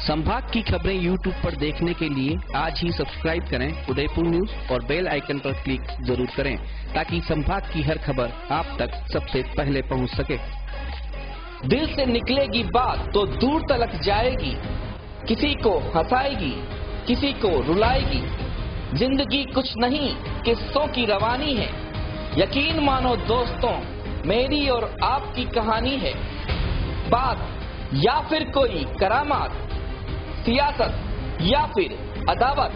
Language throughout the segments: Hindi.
संभाग की खबरें यूट्यूब पर देखने के लिए आज ही सब्सक्राइब करें उदयपुर न्यूज और बेल आइकन पर क्लिक जरूर करें ताकि संभाग की हर खबर आप तक सबसे पहले पहुंच सके। दिल से निकलेगी बात तो दूर तलक जाएगी, किसी को हंसाएगी किसी को रुलाएगी। जिंदगी कुछ नहीं किस्सों की रवानी है, यकीन मानो दोस्तों मेरी और आपकी कहानी है। बात या फिर कोई करामात, सियासत या फिर अदावत,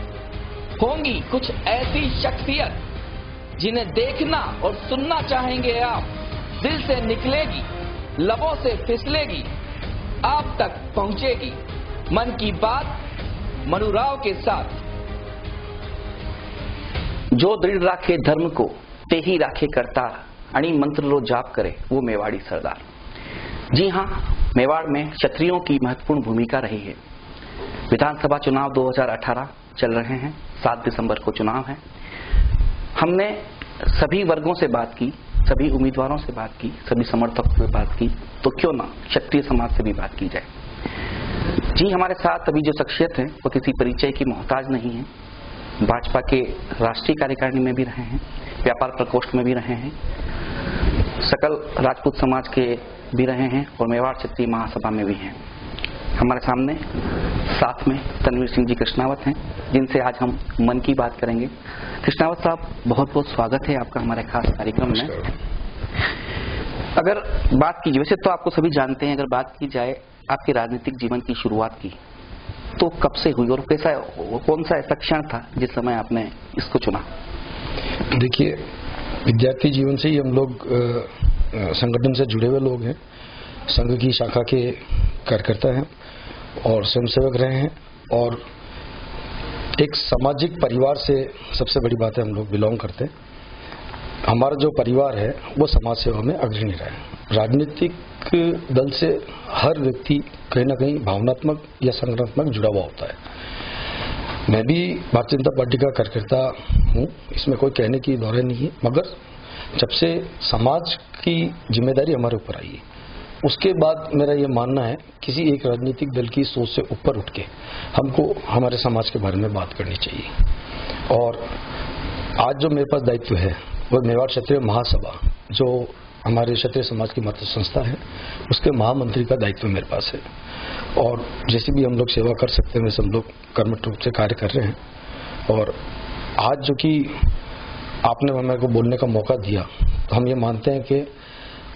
होंगी कुछ ऐसी शख्सियत जिन्हें देखना और सुनना चाहेंगे आप। दिल से निकलेगी लबों से फिसलेगी, आप तक पहुंचेगी मन की बात मनुराव के साथ। जो दृढ़ राखे धर्म को ते ही राखे करतार, आणि मंत्र लो जाप करे वो मेवाड़ी सरदार। जी हाँ, मेवाड़ में क्षत्रियों की महत्वपूर्ण भूमिका रही है। विधानसभा चुनाव 2018 चल रहे हैं, 7 दिसंबर को चुनाव है। हमने सभी वर्गों से बात की, सभी उम्मीदवारों से बात की, सभी समर्थकों से बात की, तो क्यों ना क्षत्रिय समाज से भी बात की जाए। जी, हमारे साथ अभी जो शख्सियत है वो किसी परिचय की मोहताज नहीं है। भाजपा के राष्ट्रीय कार्यकारिणी में भी रहे हैं, व्यापार प्रकोष्ठ में भी रहे हैं, सकल राजपूत समाज के भी रहे हैं और मेवाड़ क्षत्रिय महासभा में भी हैं। हमारे सामने साथ में तनवीर सिंह जी कृष्णावत हैं, जिनसे आज हम मन की बात करेंगे। कृष्णावत साहब, बहुत बहुत स्वागत है आपका हमारे खास कार्यक्रम में। अगर बात की, वैसे तो आपको सभी जानते हैं, अगर बात की जाए आपके राजनीतिक जीवन की शुरुआत की तो कब से हुई और कैसा, कौन सा ऐसा क्षण था जिस समय आपने इसको चुना? देखिए, विद्यार्थी जीवन से ही हम लोग संगठन से जुड़े हुए लोग हैं, संघ की शाखा के कार्यकर्ता हैं और स्वयंसेवक रहे हैं और एक सामाजिक परिवार से सबसे बड़ी बात है हम लोग बिलोंग करते हैं। हमारा जो परिवार है वो समाज सेवा में अग्रणी रहा है। राजनीतिक दल से हर व्यक्ति कहीं ना कहीं भावनात्मक या संगठनात्मक जुड़ा हुआ होता है। मैं भी भारतीय जनता पार्टी का कार्यकर्ता हूँ, इसमें कोई कहने की दौरे नहीं है, मगर जब से समाज की जिम्मेदारी हमारे ऊपर आई है उसके बाद मेरा ये मानना है किसी एक राजनीतिक दल की सोच से ऊपर उठ के हमको हमारे समाज के बारे में बात करनी चाहिए। और आज जो मेरे पास दायित्व है वो मेवाड़ क्षत्रिय महासभा, जो हमारे क्षत्रिय समाज की मातृ संस्था है, उसके महामंत्री का दायित्व मेरे पास है। और जैसे भी हम लोग सेवा कर सकते हैं वैसे हम लोग कर्मठ रूप से कार्य कर रहे हैं। और आज जो कि आपने मेरे को बोलने का मौका दिया, तो हम ये मानते हैं कि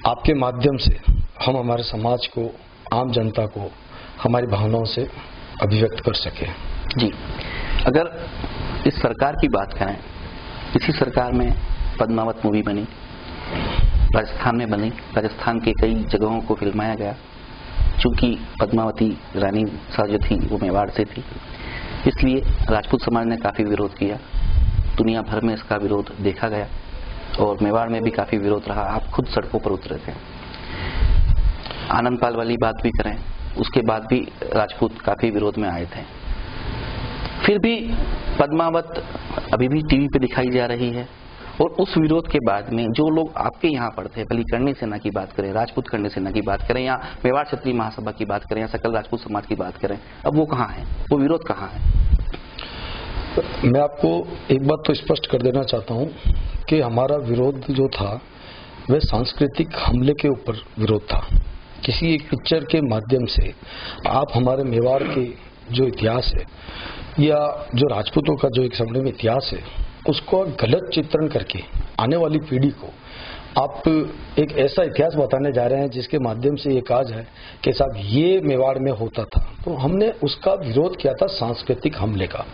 आपके माध्यम से हम हमारे समाज को, आम जनता को हमारी भावनाओं से अभिव्यक्त कर सके। जी, अगर इस सरकार की बात करें, इसी सरकार में पद्मावत मूवी बनी, राजस्थान में बनी, राजस्थान के कई जगहों को फिल्माया गया। चूंकि पद्मावती रानी साहब जो थी वो मेवाड़ से थी, इसलिए राजपूत समाज ने काफी विरोध किया। दुनिया भर में इसका विरोध देखा गया और मेवाड़ में भी काफी विरोध रहा। आप खुद सड़कों पर उतरे थे। आनंदपाल वाली बात भी करें, उसके बाद भी राजपूत काफी विरोध में आए थे। फिर भी पद्मावत अभी भी टीवी पे दिखाई जा रही है और उस विरोध के बाद में जो लोग आपके यहाँ पर थे, भली करणी सेना की बात करें, राजपूत करणी सेना की बात करें, या मेवाड़ क्षत्रिय महासभा की बात करें, या सकल राजपूत समाज की बात करें, अब वो कहाँ है, वो विरोध कहाँ है? मैं आपको एक बात तो स्पष्ट कर देना चाहता हूँ कि हमारा विरोध जो था वह सांस्कृतिक हमले के ऊपर विरोध था। किसी एक पिक्चर के माध्यम से आप हमारे मेवाड़ के जो इतिहास है या जो राजपूतों का जो एक स्वर्णिम इतिहास है उसको गलत चित्रण करके आने वाली पीढ़ी को आप एक ऐसा इतिहास बताने जा रहे हैं जिसके माध्यम से ये कहा जाए कि साहब ये मेवाड़ में होता था। तो हमने उसका विरोध किया था सांस्कृतिक हमले का,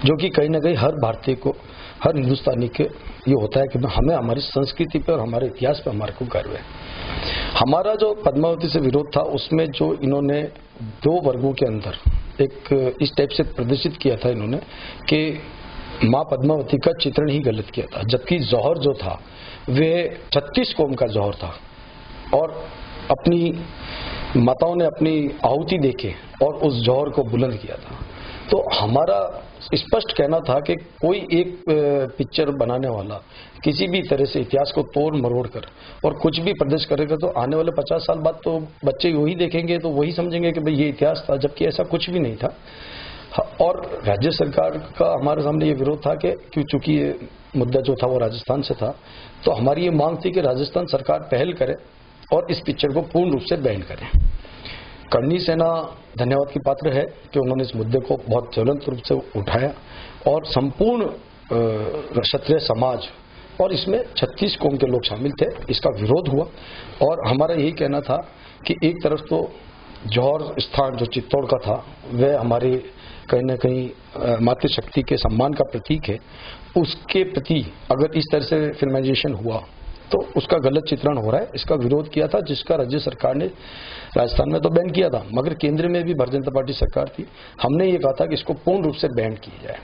जो कि कहीं ना कहीं हर भारतीय को, हर हिंदुस्तानी के ये होता है कि हमें हमारी संस्कृति पे और हमारे इतिहास पे हमारे को गर्व है। हमारा जो पद्मावती से विरोध था उसमें जो इन्होंने दो वर्गों के अंदर एक इस टाइप से प्रदर्शित किया था इन्होंने कि माँ पद्मावती का चित्रण ही गलत किया था, जबकि जौहर जो था वे 36 कौम का जौहर था और अपनी माताओं ने अपनी आहुति देके और उस जौहर को बुलंद किया था। तो हमारा स्पष्ट कहना था कि कोई एक पिक्चर बनाने वाला किसी भी तरह से इतिहास को तोड़ मरोड़ कर और कुछ भी प्रदर्शित करेगा तो आने वाले 50 साल बाद तो बच्चे वही देखेंगे, तो वही समझेंगे कि भाई ये इतिहास था, जबकि ऐसा कुछ भी नहीं था। और राज्य सरकार का हमारे सामने ये विरोध था कि चूंकि ये मुद्दा जो था वो राजस्थान से था, तो हमारी ये मांग थी कि राजस्थान सरकार पहल करे और इस पिक्चर को पूर्ण रूप से बैन करे। करणी सेना धन्यवाद की पात्र है कि उन्होंने इस मुद्दे को बहुत ज्वलंत रूप से उठाया और संपूर्ण क्षत्रिय समाज और इसमें 36 कौम के लोग शामिल थे, इसका विरोध हुआ। और हमारा यही कहना था कि एक तरफ तो जौहर स्थान जो चित्तौड़ का था वह हमारे कहीं न कहीं मातृशक्ति के सम्मान का प्रतीक है, उसके प्रति अगर इस तरह से फिल्माइजेशन हुआ तो उसका गलत चित्रण हो रहा है, इसका विरोध किया था, जिसका राज्य सरकार ने राजस्थान में तो बैन किया था, मगर केंद्र में भी भारतीय जनता पार्टी सरकार थी, हमने ये कहा था कि इसको पूर्ण रूप से बैन किया जाए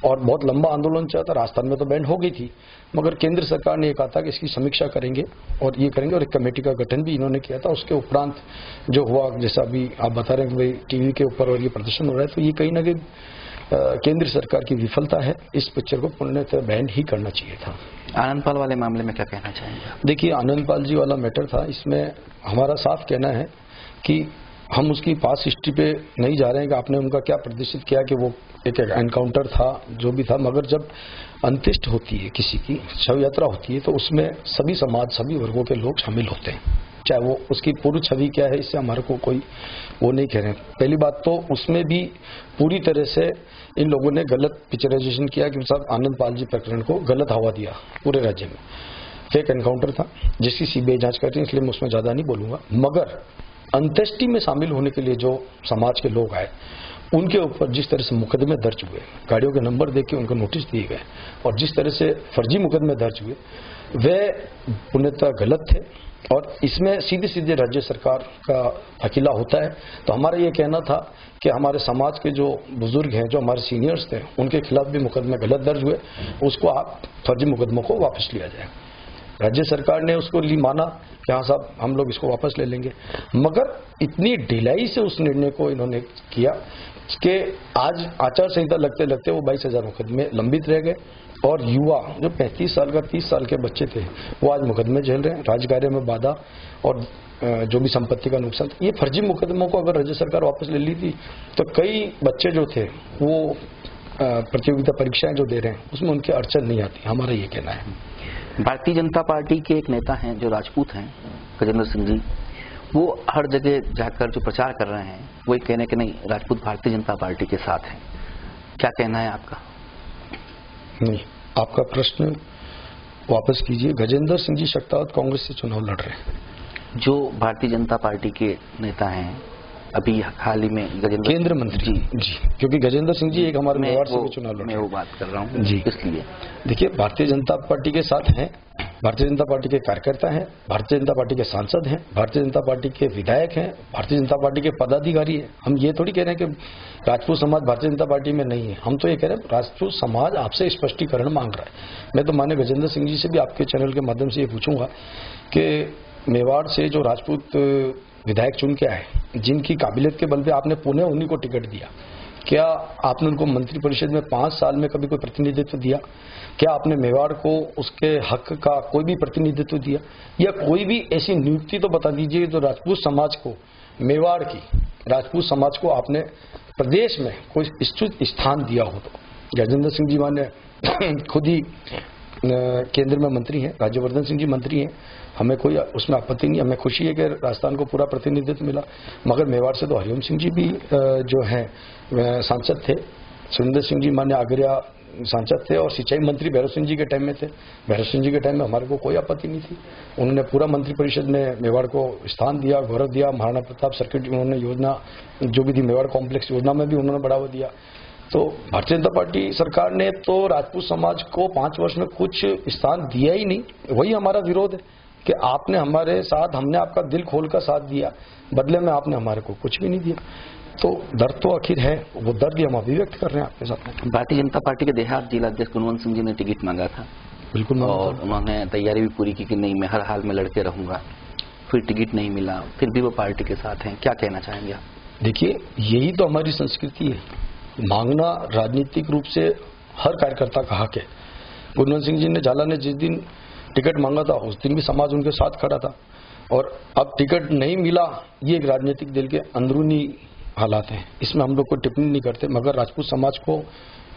और बहुत लंबा आंदोलन चला था। राजस्थान में तो बैन हो गई थी, मगर केंद्र सरकार ने ये कहा था कि इसकी समीक्षा करेंगे और ये करेंगे और एक कमेटी का गठन भी इन्होंने किया था। उसके उपरांत जो हुआ, जैसा अभी आप बता रहे हैं कि भाई टीवी के ऊपर और ये प्रदर्शन हो रहा है, तो ये कहीं ना कहीं केंद्र सरकार की विफलता है। इस पिक्चर को पूर्णतः बैन ही करना चाहिए था। आनंदपाल वाले मामले में क्या कहना चाहेंगे? देखिए, आनंदपाल जी वाला मैटर था, इसमें हमारा साफ कहना है कि हम उसकी पास हिस्ट्री पे नहीं जा रहे हैं कि आपने उनका क्या प्रदर्शित किया कि वो एक एनकाउंटर था, जो भी था, मगर जब अंत्येष्टि होती है, किसी की शव यात्रा होती है, तो उसमें सभी समाज, सभी वर्गों के लोग शामिल होते हैं, चाहे वो उसकी पूरी छवि क्या है, इससे हमारे को कोई वो नहीं कह रहे हैं। पहली बात तो उसमें भी पूरी तरह से इन लोगों ने गलत पिक्चराइजेशन किया कि साहब आनंदपाल जी प्रकरण को गलत हवा दिया पूरे राज्य में। फेक एनकाउंटर था जिसकी सीबीआई जांच कर रही है, इसलिए मैं उसमें ज्यादा नहीं बोलूंगा। मगर अंत्येष्टि में शामिल होने के लिए जो समाज के लोग आए, उनके ऊपर जिस तरह से मुकदमे दर्ज हुए, गाड़ियों के नंबर देख के उनको नोटिस दिए गए और जिस तरह से फर्जी मुकदमे दर्ज हुए, वे पूर्णतः गलत थे और इसमें सीधे सीधे राज्य सरकार का अकेला होता है। तो हमारा ये कहना था कि हमारे समाज के जो बुजुर्ग हैं, जो हमारे सीनियर्स थे, उनके खिलाफ भी मुकदमे गलत दर्ज हुए, उसको आप फर्जी मुकदमों को वापस लिया जाए। राज्य सरकार ने उसको माना कि हाँ साहब हम लोग इसको वापस ले लेंगे, मगर इतनी ढिलाई से उस निर्णय को इन्होंने किया कि आज आचार संहिता लगते लगते वो 22,000 मुकदमे लंबित रह गए और युवा जो 35 साल का 30 साल के बच्चे थे वो आज मुकदमे झेल रहे हैं, राजकार्य में बाधा और जो भी संपत्ति का नुकसान। ये फर्जी मुकदमों को अगर राज्य सरकार वापस ले ली थी तो कई बच्चे जो थे वो प्रतियोगिता परीक्षाएं जो दे रहे हैं उसमें उनकी अड़चन नहीं आती, हमारा ये कहना है। भारतीय जनता पार्टी के एक नेता हैं जो राजपूत हैं, गजेंद्र सिंह जी, वो हर जगह जाकर जो प्रचार कर रहे हैं वो ये कहने कि नहीं राजपूत भारतीय जनता पार्टी के साथ हैं, क्या कहना है आपका? नहीं, आपका प्रश्न वापस कीजिए। गजेंद्र सिंह जी शक्तावत कांग्रेस से चुनाव लड़ रहे हैं। जो भारतीय जनता पार्टी के नेता हैं, अभी हाल ही में गजेंद्र केंद्र मंत्री जी, क्योंकि गजेंद्र सिंह जी एक हमारे मेवाड़ से भी चुनाव लड़ रहे हैं। मैं वो बात कर रहा हूँ जी। इसलिए देखिए, भारतीय जनता पार्टी के साथ हैं, भारतीय जनता पार्टी के कार्यकर्ता हैं, भारतीय जनता पार्टी के सांसद हैं, भारतीय जनता पार्टी के विधायक हैं, भारतीय जनता पार्टी के पदाधिकारी हैं। हम ये थोड़ी कह रहे हैं कि राजपूत समाज भारतीय जनता पार्टी में नहीं है, हम तो ये कह रहे हैं राजपूत समाज आपसे स्पष्टीकरण मांग रहा है। मैं तो माननीय गजेंद्र सिंह जी से भी आपके चैनल के माध्यम से ये पूछूंगा कि मेवाड़ से जो राजपूत विधायक चुन के आए, जिनकी काबिलियत के बल पे आपने पुणे उन्हीं को टिकट दिया, क्या आपने उनको मंत्री परिषद में 5 साल में कभी कोई प्रतिनिधित्व दिया? क्या आपने मेवाड़ को उसके हक का कोई भी प्रतिनिधित्व दिया? या कोई भी ऐसी नियुक्ति तो बता दीजिए जो राजपूत समाज को, मेवाड़ की राजपूत समाज को आपने प्रदेश में कोई निश्चित स्थान दिया हो। तो गजेंद्र सिंह जी माने खुद ही केंद्र में मंत्री हैं, राज्यवर्धन सिंह जी मंत्री हैं, हमें कोई उसमें आपत्ति नहीं, हमें खुशी है कि राजस्थान को पूरा प्रतिनिधित्व मिला। मगर मेवाड़ से तो हरिओम सिंह जी भी जो हैं सांसद थे, सुरेंद्र सिंह जी मान्य आगरा सांसद थे और सिंचाई मंत्री भैरव सिंह जी के टाइम में थे। भैरव सिंह जी के टाइम में हमारे को कोई आपत्ति नहीं थी, उन्होंने पूरा मंत्रिपरिषद में मेवाड़ को स्थान दिया, गौरव दिया। महाराणा प्रताप सर्किट उन्होंने योजना जो भी थी, मेवाड़ कॉम्प्लेक्स योजना में भी उन्होंने बढ़ावा दिया। तो भारतीय जनता पार्टी सरकार ने तो राजपूत समाज को 5 वर्ष में कुछ स्थान दिया ही नहीं। वही हमारा विरोध है कि आपने हमारे साथ, हमने आपका दिल खोलकर साथ दिया, बदले में आपने हमारे को कुछ भी नहीं दिया। तो दर्द तो आखिर है, वो दर्द हम अभिव्यक्त कर रहे हैं आपके साथ। भारतीय जनता पार्टी के देहात जिला अध्यक्ष गुणवंत सिंह जी ने टिकट मांगा था, बिल्कुल, और उन्होंने तैयारी भी पूरी की कि नहीं मैं हर हाल में लड़के रहूंगा, फिर टिकट नहीं मिला, फिर भी वो पार्टी के साथ हैं, क्या कहना चाहेंगे आप? देखिए, यही तो हमारी संस्कृति है। मांगना राजनीतिक रूप से हर कार्यकर्ता का हक है। गुरवंत सिंह जी ने झाला ने जिस दिन टिकट मांगा था उस दिन भी समाज उनके साथ खड़ा था, और अब टिकट नहीं मिला, ये एक राजनीतिक दल के अंदरूनी हालात हैं, इसमें हम लोग कोई टिप्पणी नहीं करते। मगर राजपूत समाज को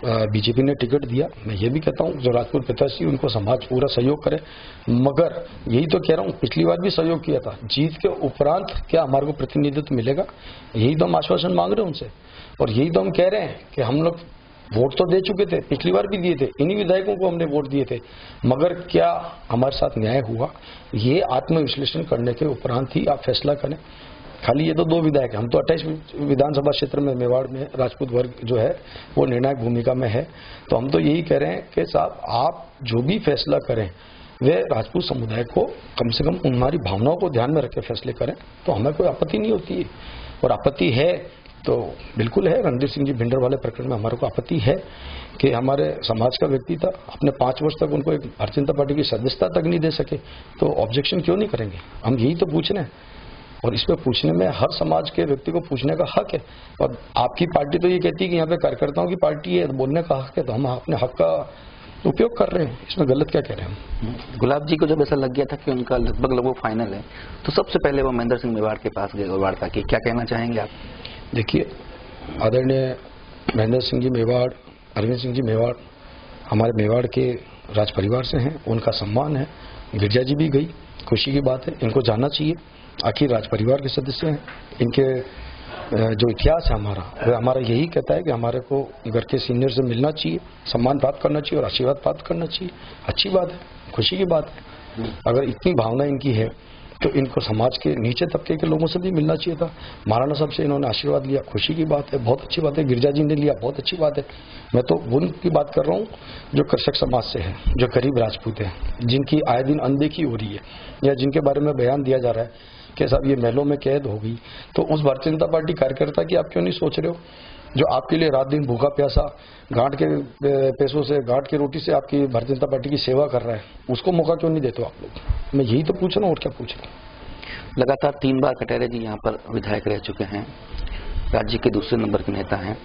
बीजेपी ने टिकट दिया, मैं ये भी कहता हूँ जो राजपूत प्रत्याशी उनको समाज पूरा सहयोग करे। मगर यही तो कह रहा हूँ, पिछली बार भी सहयोग किया था, जीत के उपरांत क्या हमारे को प्रतिनिधित्व मिलेगा, यही तो हम आश्वासन मांग रहे हैं उनसे। और यही तो हम कह रहे हैं कि हम लोग वोट तो दे चुके थे, पिछली बार भी दिए थे, इन्हीं विधायकों को हमने वोट दिए थे, मगर क्या हमारे साथ न्याय हुआ, ये आत्मविश्लेषण करने के उपरांत ही आप फैसला करें। खाली ये तो 2 विधायक हैं, हम तो 28 विधानसभा क्षेत्र में मेवाड़ में राजपूत वर्ग जो है वो निर्णायक भूमिका में है। तो हम तो यही कह रहे हैं कि साहब आप जो भी फैसला करें वे राजपूत समुदाय को कम से कम हमारी भावनाओं को ध्यान में रख के फैसले करें, तो हमें कोई आपत्ति नहीं होती है। और आपत्ति है तो बिल्कुल है, रणधीर सिंह जी भिंडर वाले प्रकरण में हमारे को आपत्ति है कि हमारे समाज का व्यक्ति था, अपने 5 वर्ष तक उनको एक भारतीय जनता पार्टी की सदस्यता तक नहीं दे सके, तो ऑब्जेक्शन क्यों नहीं करेंगे? हम यही तो पूछ रहे हैं, और इस पर पूछने में हर समाज के व्यक्ति को पूछने का हक है। और आपकी पार्टी तो ये कहती है कि यहाँ पे कार्यकर्ताओं की पार्टी है, बोलने का हक है, तो हम अपने हक का उपयोग कर रहे हैं, इसमें गलत क्या कह रहे हैं? गुलाब जी को जब ऐसा लग गया था कि उनका लगभग फाइनल है, तो सबसे पहले वो महेंद्र सिंह मेवाड़ के पास गए वार्ता की, क्या कहना चाहेंगे आप? देखिए, आदरणीय महेंद्र सिंह जी मेवाड़, अरविंद सिंह जी मेवाड़ हमारे मेवाड़ के राज परिवार से हैं, उनका सम्मान है। गिरजा जी भी गई, खुशी की बात है, इनको जाना चाहिए, आखिर राज परिवार के सदस्य हैं। इनके जो इतिहास है हमारा यही कहता है कि हमारे को घर के सीनियर से मिलना चाहिए, सम्मान प्राप्त करना चाहिए और आशीर्वाद प्राप्त करना चाहिए। अच्छी बात है, खुशी की बात है। अगर इतनी भावना इनकी है तो इनको समाज के नीचे तबके के लोगों से भी मिलना चाहिए था। महाराणा साहब से इन्होंने आशीर्वाद लिया, खुशी की बात है, बहुत अच्छी बात है। गिरजा जी ने लिया, बहुत अच्छी बात है। मैं तो उनकी बात कर रहा हूँ जो कृषक समाज से है, जो गरीब राजपूत है, जिनकी आए दिन अनदेखी हो रही है, या जिनके बारे में बयान दिया जा रहा है कि साहब ये महलों में कैद हो गई। तो उस भारतीय जनता पार्टी कार्यकर्ता की आप क्यों नहीं सोच रहे हो, जो आपके लिए रात दिन भूखा प्यासा गांठ के पैसों से, गांठ की रोटी से आपकी भारतीय जनता पार्टी की सेवा कर रहा है, उसको मौका क्यों नहीं देते हो आप लोग? मैं यही तो पूछ रहा हूँ, और क्या पूछ रहा हूँ। लगातार 3 बार कटहरे जी यहाँ पर विधायक रह चुके हैं, राज्य के दूसरे नंबर के नेता हैं,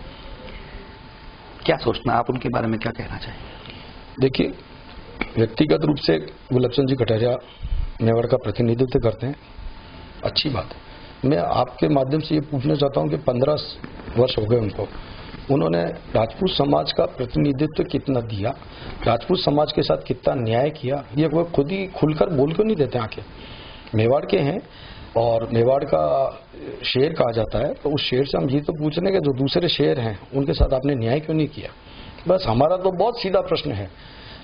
क्या सोचना आप उनके बारे में, क्या कहना चाहेंगे? देखिए, व्यक्तिगत रूप से गुलाब चंद जी कटहरिया मेवाड़ का प्रतिनिधित्व करते हैं, अच्छी बात है। मैं आपके माध्यम से ये पूछना चाहता हूँ कि 15 वर्ष हो गए उनको, उन्होंने राजपूत समाज का प्रतिनिधित्व कितना दिया, राजपूत समाज के साथ कितना न्याय किया, ये वो खुद ही खुलकर बोल क्यों नहीं देते आके? मेवाड़ के हैं और मेवाड़ का शेर कहा जाता है, तो उस शेर से हम ये तो पूछ रहे हैं कि जो दूसरे शेर हैं उनके साथ आपने न्याय क्यों नहीं किया? बस हमारा तो बहुत सीधा प्रश्न है,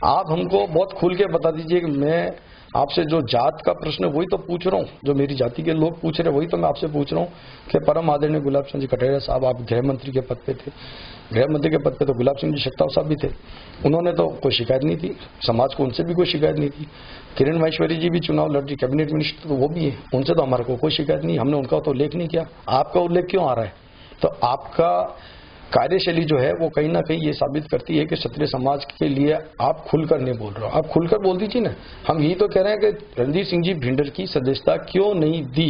आप हमको बहुत खुल के बता दीजिए कि मैं आपसे जो जात का प्रश्न वही तो पूछ रहा हूँ, जो मेरी जाति के लोग पूछ रहे वही तो मैं आपसे पूछ रहा हूँ कि परम आदरणीय गुलाब सिंह जी कटहरिया साहब, आप गृह मंत्री के पद पे थे, गृह मंत्री के पद पे तो गुलाब सिंह जी शक्ताव साहब भी थे, उन्होंने तो कोई शिकायत नहीं थी, समाज को उनसे भी कोई शिकायत नहीं थी। किरण माहेश्वरी जी भी चुनाव लड़ रही, कैबिनेट मिनिस्टर तो वो भी है, उनसे तो हमारे को कोई शिकायत नहीं, हमने उनका तो उल्लेख नहीं किया। आपका उल्लेख क्यों आ रहा है? तो आपका कार्यशैली जो है वो कहीं ना कहीं ये साबित करती है कि क्षत्रिय समाज के लिए आप खुलकर नहीं बोल रहे हो। आप खुलकर बोल दीजिए ना। हम यही तो कह रहे हैं कि रणधीर सिंह जी भिंडर की सदस्यता क्यों नहीं दी,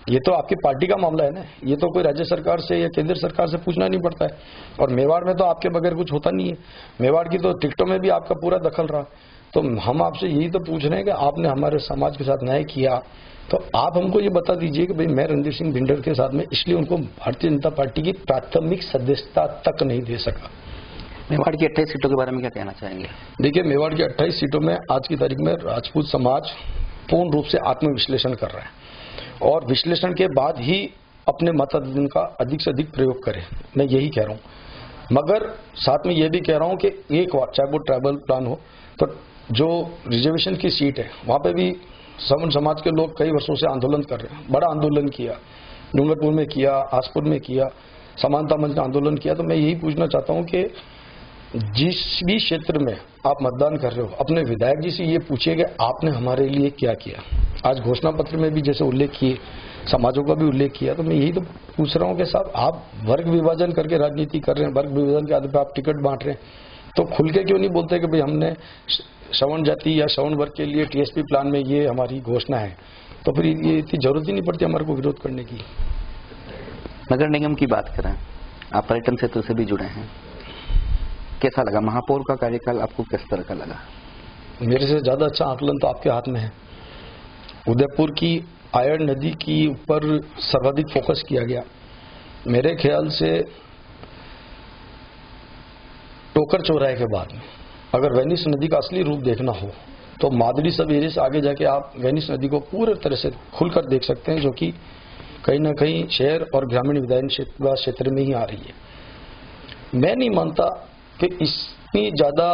ये तो आपकी पार्टी का मामला है ना, ये तो कोई राज्य सरकार से या केंद्र सरकार से पूछना नहीं पड़ता है। और मेवाड़ में तो आपके बगैर कुछ होता नहीं है, मेवाड़ की तो टिकटों में भी आपका पूरा दखल रहा। तो हम आपसे यही तो पूछ रहे हैं कि आपने हमारे समाज के साथ न्याय किया, तो आप हमको ये बता दीजिए कि भाई मैं रणधीर सिंह भिंडर के साथ में इसलिए उनको भारतीय जनता पार्टी की प्राथमिक सदस्यता तक नहीं दे सका। मेवाड़ की 28 सीटों के बारे में क्या कहना चाहेंगे? देखिए, मेवाड़ की 28 सीटों में आज की तारीख में राजपूत समाज पूर्ण रूप से आत्मविश्लेषण कर रहा है और विश्लेषण के बाद ही अपने मताधिकार का अधिक से अधिक प्रयोग करे, मैं यही कह रहा हूँ। मगर साथ में यह भी कह रहा हूँ कि एक बार चाहे वो ट्राइबल प्लान हो, तो जो रिजर्वेशन की सीट है वहां पे भी सवर्ण समाज के लोग कई वर्षों से आंदोलन कर रहे हैं, बड़ा आंदोलन किया, डूंगरपुर में किया, आसपुर में किया, समानता मंच ने आंदोलन किया। तो मैं यही पूछना चाहता हूं कि जिस भी क्षेत्र में आप मतदान कर रहे हो, अपने विधायक जी से ये पूछिए कि आपने हमारे लिए क्या किया। आज घोषणा पत्र में भी जैसे उल्लेख किए, समाजों का भी उल्लेख किया, तो मैं यही तो पूछ रहा हूँ कि साहब आप वर्ग विभाजन करके राजनीति कर रहे हैं, वर्ग विभाजन के आधार पर आप टिकट बांट रहे हैं, तो खुल के क्यों नहीं बोलते कि भाई हमने श्रवण जाति या श्रवण वर्ग के लिए टीएसपी प्लान में ये हमारी घोषणा है। तो फिर ये इतनी जरूरत ही नहीं पड़ती हमारे को विरोध करने की। नगर निगम की बात करें, आप पर्यटन क्षेत्र से भी जुड़े हैं, कैसा लगा महापौर का कार्यकाल? आपको किस तरह का लगा? मेरे से ज्यादा अच्छा आकलन तो आपके हाथ में है। उदयपुर की आयड़ नदी की ऊपर सर्वाधिक फोकस किया गया। मेरे ख्याल से टोकर चौराहे के बाद में अगर वेनिस नदी का असली रूप देखना हो तो मादड़ी सब एरिया से आगे जाके आप वेनिस नदी को पूरी तरह से खुलकर देख सकते हैं, जो कि कहीं ना कहीं शहर और ग्रामीण विधायन क्षेत्र में ही आ रही है। मैं नहीं मानता कि इतनी ज्यादा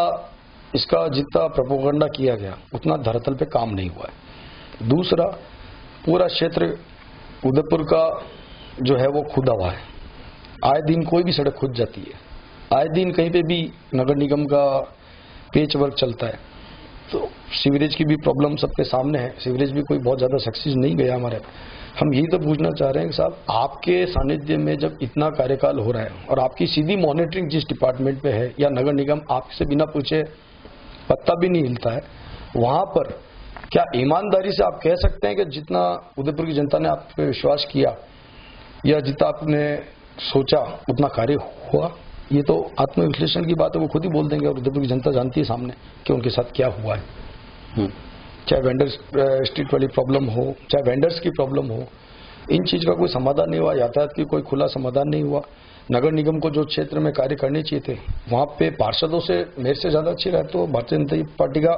इसका जितना प्रोपेगेंडा किया गया उतना धरातल पे काम नहीं हुआ है। दूसरा, पूरा क्षेत्र उदयपुर का जो है वो खुदा हुआ है। आए दिन कोई भी सड़क खुद जाती है, आए दिन कहीं पे भी नगर निगम का पेच वर्क चलता है। तो सीवरेज की भी प्रॉब्लम सबके सामने है, सीवरेज भी कोई बहुत ज्यादा सक्सेस नहीं गया हमारे। हम यही तो पूछना चाह रहे हैं कि साहब, आपके सानिध्य में जब इतना कार्यकाल हो रहा है और आपकी सीधी मॉनिटरिंग जिस डिपार्टमेंट पे है, या नगर निगम आपसे बिना पूछे पत्ता भी नहीं हिलता है, वहां पर क्या ईमानदारी से आप कह सकते हैं कि जितना उदयपुर की जनता ने आप पे विश्वास किया या जितना आपने सोचा उतना कार्य हुआ? ये तो आत्मविश्लेषण की बात है, वो खुद ही बोल देंगे और उदयपुर की जनता जानती है सामने कि उनके साथ क्या हुआ है। चाहे वेंडर स्ट्रीट वाली प्रॉब्लम हो, चाहे वेंडर्स की प्रॉब्लम हो, इन चीज का कोई समाधान नहीं हुआ। यातायात की कोई खुला समाधान नहीं हुआ। नगर निगम को जो क्षेत्र में कार्य करने चाहिए थे वहां पे पार्षदों से मेरे से ज्यादा अच्छी रहे तो भारतीय जनता पार्टी का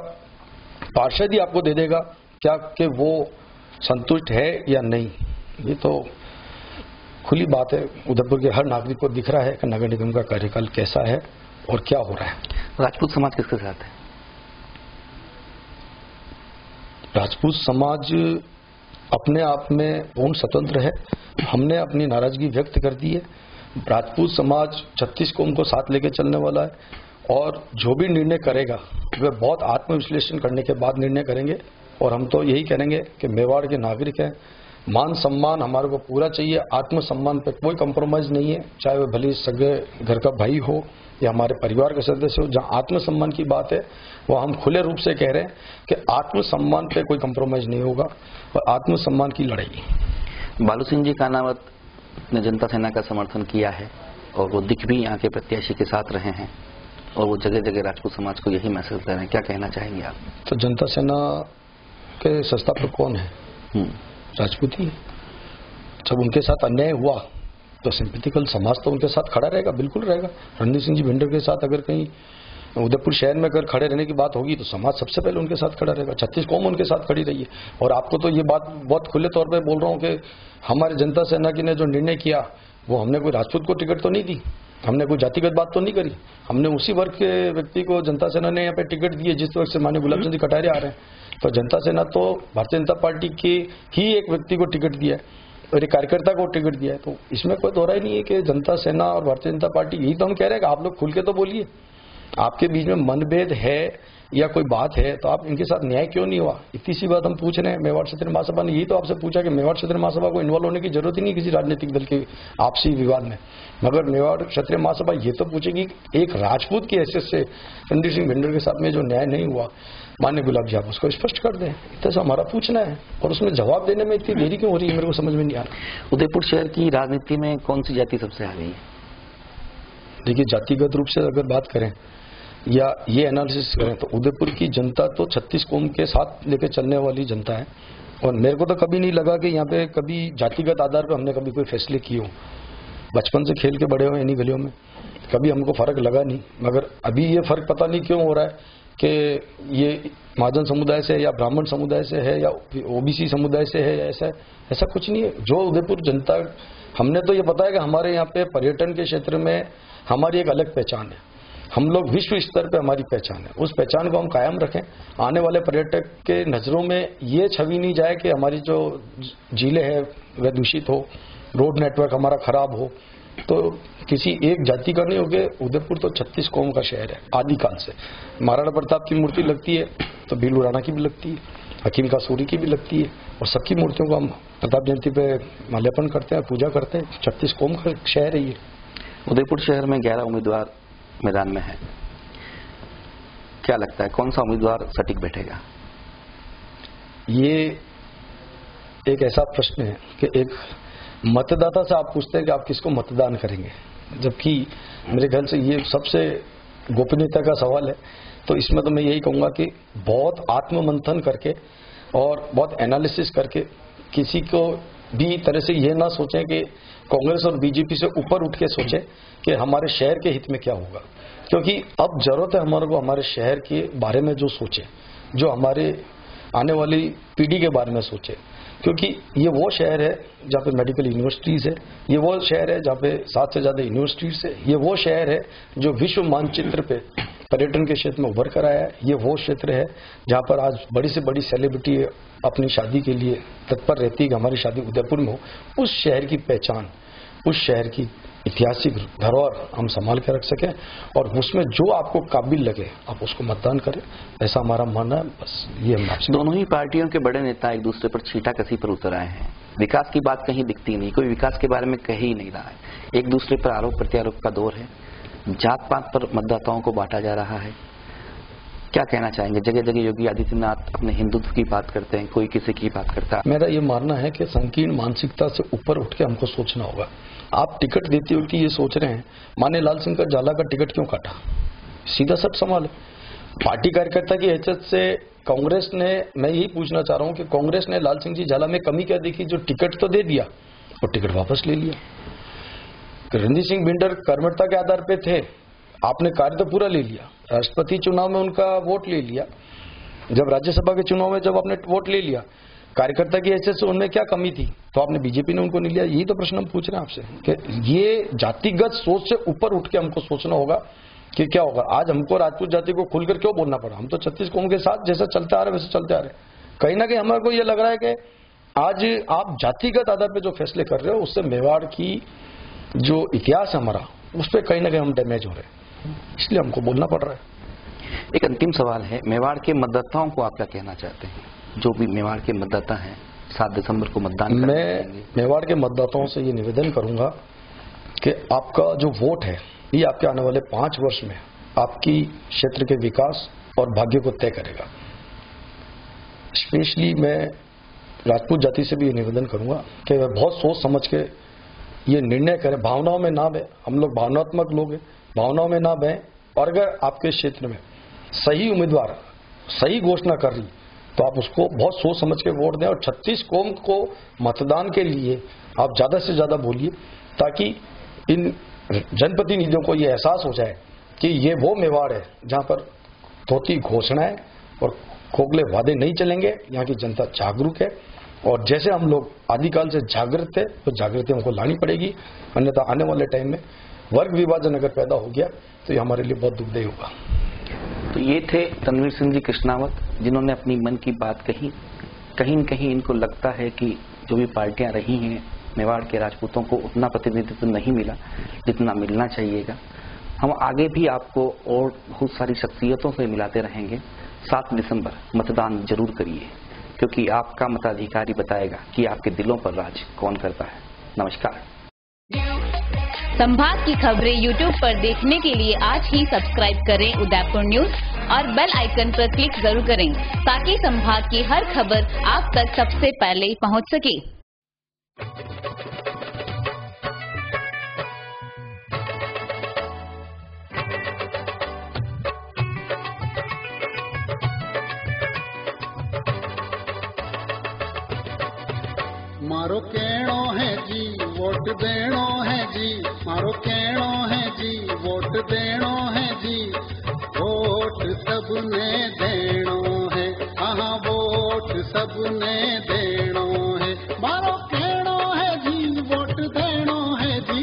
पार्षद ही आपको दे देगा क्या कि वो संतुष्ट है या नहीं। ये तो खुली बात है, उदयपुर के हर नागरिक को दिख रहा है कि नगर निगम का कार्यकाल कैसा है और क्या हो रहा है। राजपूत समाज किसके साथ है? राजपूत समाज अपने आप में पूर्ण स्वतंत्र है। हमने अपनी नाराजगी व्यक्त कर दी है। राजपूत समाज 36 कौम को साथ लेके चलने वाला है और जो भी निर्णय करेगा वह बहुत आत्मविश्लेषण करने के बाद निर्णय करेंगे। और हम तो यही करेंगे कि मेवाड़ के नागरिक हैं, मान सम्मान हमारे को पूरा चाहिए, आत्मसम्मान पे कोई कंप्रोमाइज नहीं है, चाहे वह भले सगे घर का भाई हो या हमारे परिवार के सदस्य हो। जहां आत्मसम्मान की बात है वो हम खुले रूप से कह रहे हैं कि आत्मसम्मान पे कोई कंप्रोमाइज नहीं होगा और आत्मसम्मान की लड़ाई। बालू सिंह जी कानावत ने जनता सेना का समर्थन किया है और वो दिख भी यहाँ के प्रत्याशी के साथ रहे हैं और वो जगह जगह राजपूत समाज को यही मैसेज दे रहे हैं, क्या कहना चाहेंगे आप? तो जनता सेना के संस्थापक कौन है? राजपूत ही। जब उनके साथ अन्याय हुआ तो सिंपैथिकल समाज तो उनके साथ खड़ा रहेगा, बिल्कुल रहेगा। रणदीप सिंह जी भिंडर के साथ अगर कहीं उदयपुर शहर में अगर खड़े रहने की बात होगी तो समाज सबसे पहले उनके साथ खड़ा रहेगा। 36 कौम उनके साथ खड़ी रही है। और आपको तो ये बात बहुत खुले तौर पे बोल रहा हूँ कि हमारी जनता सेना की ने जो निर्णय किया वो हमने कोई राजपूत को टिकट तो नहीं दी, हमने कोई जातिगत बात तो नहीं करी, हमने उसी वर्ग के व्यक्ति को जनता सेना ने यहाँ पे टिकट दी है जिस वर्ग से माननीय गुलाब चंद जी कटारे आ रहे हैं। तो जनता सेना तो भारतीय जनता पार्टी की ही एक व्यक्ति को टिकट दिया है और एक कार्यकर्ता को टिकट दिया है। तो इसमें कोई दोहरा ही नहीं है कि जनता सेना और भारतीय जनता पार्टी, यही तो हम कह रहे हैं कि आप लोग खुल के तो बोलिए। आपके बीच में मनभेद है या कोई बात है तो आप इनके साथ न्याय क्यों नहीं हुआ, इतनी सी बात हम पूछ रहे हैं। मेवाड़ क्षेत्रीय महासभा ने यही तो आपसे पूछा कि मेवाड़ क्षेत्रीय महासभा को इन्वॉल्व होने की जरूरत ही नहीं किसी राजनीतिक दल के आपसी विवाद में, मगर मेवाड़ क्षेत्रीय महासभा ये तो पूछेगी एक राजपूत की हैसियत से रणदीप सिंह भिंडर के साथ में जो न्याय नहीं हुआ मान्य गुलाब जी आप उसको स्पष्ट कर दें। इतना सा हमारा पूछना है और उसमें जवाब देने में इतनी देरी क्यों हो रही है मेरे को समझ में नहीं आ रहा। उदयपुर शहर की राजनीति में कौन सी जाति सबसे आगे है? देखिए, जातिगत रूप से अगर बात करें या ये एनालिसिस करें तो उदयपुर की जनता तो 36 कौम के साथ लेकर चलने वाली जनता है और मेरे को तो कभी नहीं लगा कि यहाँ पे कभी जातिगत आधार पर हमने कभी कोई फैसले किए हो। बचपन से खेल के बड़े हुए इन्हीं गलियों में, कभी हमको फर्क लगा नहीं। मगर अभी ये फर्क पता नहीं क्यों हो रहा है कि ये महाजन समुदाय से या ब्राह्मण समुदाय से है या ओबीसी समुदाय से है या ऐसा कुछ नहीं है। जो उदयपुर जनता, हमने तो ये पता है कि हमारे यहाँ पे पर्यटन के क्षेत्र में हमारी एक अलग पहचान है, हम लोग विश्व स्तर पे हमारी पहचान है, उस पहचान को हम कायम रखें। आने वाले पर्यटक के नजरों में ये छवि नहीं जाए कि हमारी जो झीलें हैं वह दूषित हो, रोड नेटवर्क हमारा खराब हो। तो किसी एक जाति का नहीं हो गया, उदयपुर तो 36 कौम का शहर है आदिकाल से। महाराणा प्रताप की मूर्ति लगती है तो भीलू राणा की भी लगती है, हकीम का सूरी की भी लगती है और सबकी मूर्तियों को हम प्रताप जयंती पे माल्यार्पण करते हैं, पूजा करते हैं। 36 कौम का शहर है ये। उदयपुर शहर में 11 उम्मीदवार मैदान में है, क्या लगता है कौन सा उम्मीदवार सटीक बैठेगा? ये एक ऐसा प्रश्न है कि एक मतदाता से आप पूछते हैं कि आप किसको मतदान करेंगे, जबकि मेरे ख्याल से ये सबसे गोपनीयता का सवाल है। तो इसमें तो मैं यही कहूंगा कि बहुत आत्ममंथन करके और बहुत एनालिसिस करके किसी को भी तरह से ये ना सोचें कि कांग्रेस और बीजेपी से ऊपर उठ के सोचें कि हमारे शहर के हित में क्या होगा, क्योंकि अब जरूरत है हमारे को हमारे शहर के बारे में जो सोचे, जो हमारे आने वाली पीढ़ी के बारे में सोचे, क्योंकि ये वो शहर है जहाँ पे मेडिकल यूनिवर्सिटीज है, ये वो शहर है जहाँ पे 7 से ज्यादा यूनिवर्सिटीज है, ये वो शहर है जो विश्व मानचित्र पे पर्यटन के क्षेत्र में उभर कर आया है, ये वो क्षेत्र है जहाँ पर आज बड़ी से बड़ी सेलिब्रिटी अपनी शादी के लिए तत्पर रहती है कि हमारी शादी उदयपुर में हो। उस शहर की पहचान, उस शहर की ऐतिहासिक धरोहर हम संभाल के रख सकें और उसमें जो आपको काबिल लगे आप उसको मतदान करें, ऐसा हमारा मानना है। बस ये हम आपसे। दोनों ही पार्टियों के बड़े नेता एक दूसरे पर छींटा कसी पर उतर आए हैं। विकास की बात कहीं दिखती नहीं, कोई विकास के बारे में कह ही नहीं रहा है। एक दूसरे पर आरोप प्रत्यारोप का दौर है, जात पात पर मतदाताओं को बांटा जा रहा है। क्या कहना चाहेंगे? जगह जगह योगी आदित्यनाथ अपने हिंदुत्व की बात करते हैं, कोई किसी की बात करता है। मेरा ये मानना है कि संकीर्ण मानसिकता से ऊपर उठ के हमको सोचना होगा। आप टिकट देते हो कि ये सोच रहे हैं माने लाल सिंह का झाला का टिकट क्यों काटा, सीधा सब सवाल है। पार्टी कार्यकर्ता की हैसियत से कांग्रेस ने, मैं यही पूछना चाह रहा हूं कि कांग्रेस ने लाल सिंह जी झाला में कमी क्या देखी? जो टिकट तो दे दिया और टिकट वापस ले लिया। रणजीत सिंह बिंडर कर्मठता के आधार पे थे, आपने कार्य तो पूरा ले लिया। राष्ट्रपति चुनाव में उनका वोट ले लिया, जब राज्यसभा के चुनाव में जब आपने वोट ले लिया, कार्यकर्ता की हैसियत से उनमें क्या कमी थी? तो आपने बीजेपी ने उनको नहीं लिया। यही तो प्रश्न हम पूछ रहे हैं आपसे कि ये जातिगत सोच से ऊपर उठ के हमको सोचना होगा कि क्या होगा। आज हमको राजपूत जाति को खुलकर क्यों बोलना पड़ा? हम तो 36 कौम के साथ जैसा चलते आ रहे वैसे चलते आ रहे। कहीं ना कहीं हमारे को ये लग रहा है कि आज आप जातिगत आधार पर जो फैसले कर रहे हो उससे मेवाड़ की जो इतिहास है हमारा, उस पर कहीं ना कहीं हम डैमेज हो रहे हैं, इसलिए हमको बोलना पड़ रहा है। एक अंतिम सवाल है, मेवाड़ के मतदाताओं को आप क्या कहना चाहते हैं? जो भी मेवाड़ के मतदाता हैं 7 दिसंबर को मतदान करेंगे। मैं मेवाड़ के मतदाताओं से ये निवेदन करूंगा कि आपका जो वोट है ये आपके आने वाले 5 वर्ष में आपकी क्षेत्र के विकास और भाग्य को तय करेगा। स्पेशली मैं राजपूत जाति से भी ये निवेदन करूंगा कि वह बहुत सोच समझ के ये निर्णय करें, भावनाओं में ना बहे। हम लोग भावनात्मक लोग हैं, भावनाओं में ना बहे। और अगर आपके क्षेत्र में सही उम्मीदवार सही घोषणा कर रही तो आप उसको बहुत सोच समझ के वोट दें और 36 कौम को मतदान के लिए आप ज्यादा से ज्यादा बोलिए, ताकि इन जनप्रतिनिधियों को ये एहसास हो जाए कि ये वो मेवाड़ है जहां पर धोती घोषणाएं और खोखले वादे नहीं चलेंगे। यहाँ की जनता जागरूक है और जैसे हम लोग आदिकाल से जागृत थे तो जागृति हमको लानी पड़ेगी, अन्यथा आने वाले टाइम में वर्ग विभाजन अगर पैदा हो गया तो ये हमारे लिए बहुत दुखदायी होगा। तो ये थे तनवीर सिंह जी कृष्णावत, जिन्होंने अपनी मन की बात कही। कहीं न कहीं इनको लगता है कि जो भी पार्टियां रही हैं मेवाड़ के राजपूतों को उतना प्रतिनिधित्व नहीं मिला जितना मिलना चाहिएगा। हम आगे भी आपको और बहुत सारी शख्सियतों से मिलाते रहेंगे। 7 दिसंबर मतदान जरूर करिए, क्योंकि आपका मताधिकारी बताएगा कि आपके दिलों पर राज कौन करता है। नमस्कार। संभाग की खबरें यूट्यूब पर देखने के लिए आज ही सब्सक्राइब करें उदयपुर न्यूज और बेल आइकन पर क्लिक जरूर करें, ताकि संभाग की हर खबर आप तक सबसे पहले पहुंच सके। मारो कहणो है जी वोट देणो है जी, मारो कहणो है जी वोट देणो है जी, वोट सबने देणो है, हाँ वोट सबने देणो है। मारो कहणो है जी वोट देणो है जी,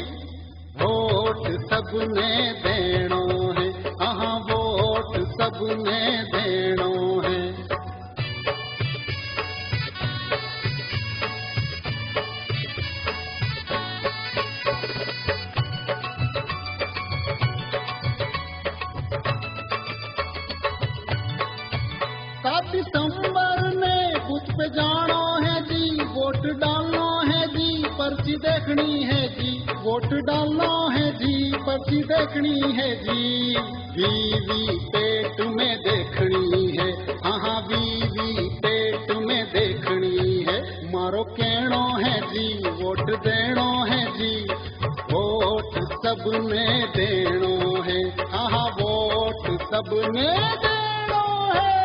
वोट सबने देणो है, हाँ वोट सबने देणो है। दिसंबर ने बूथ पे जानो है जी, वोट डालना है जी, पर्ची देखनी है जी, वोट डालना है जी, पर्ची देखनी है जी। बीवी पेट में देखनी है, हाँ बीवी पेट में देखनी है। मारो कहणो है जी वोट देना सबने देनो है, हाँ वोट सबने देनो है।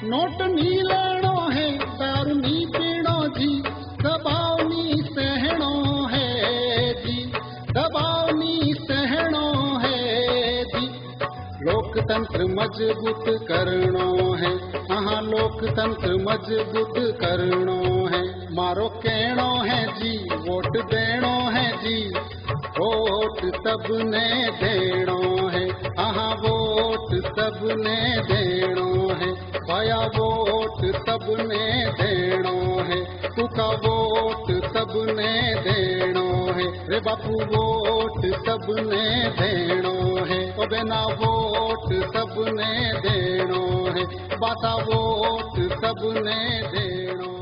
नोट नी लेनो है, दारू नी पीनो जी, दबाव नी सहनो है जी, दबाव नी सहनो है जी। लोकतंत्र मजबूत करनो है, हाँ लोकतंत्र मजबूत करनो है। मारो कहनो है जी, वोट देनो है जी, वोट सबने देनो है, हाँ वोट सबने देनो है। भाया वोट सबने देनो है, तुका वोट सबने देनो है। रे बापू वोट सबने देनो है, ओ बेना वोट सबने देनो है, बाता वोट सबने देनो है।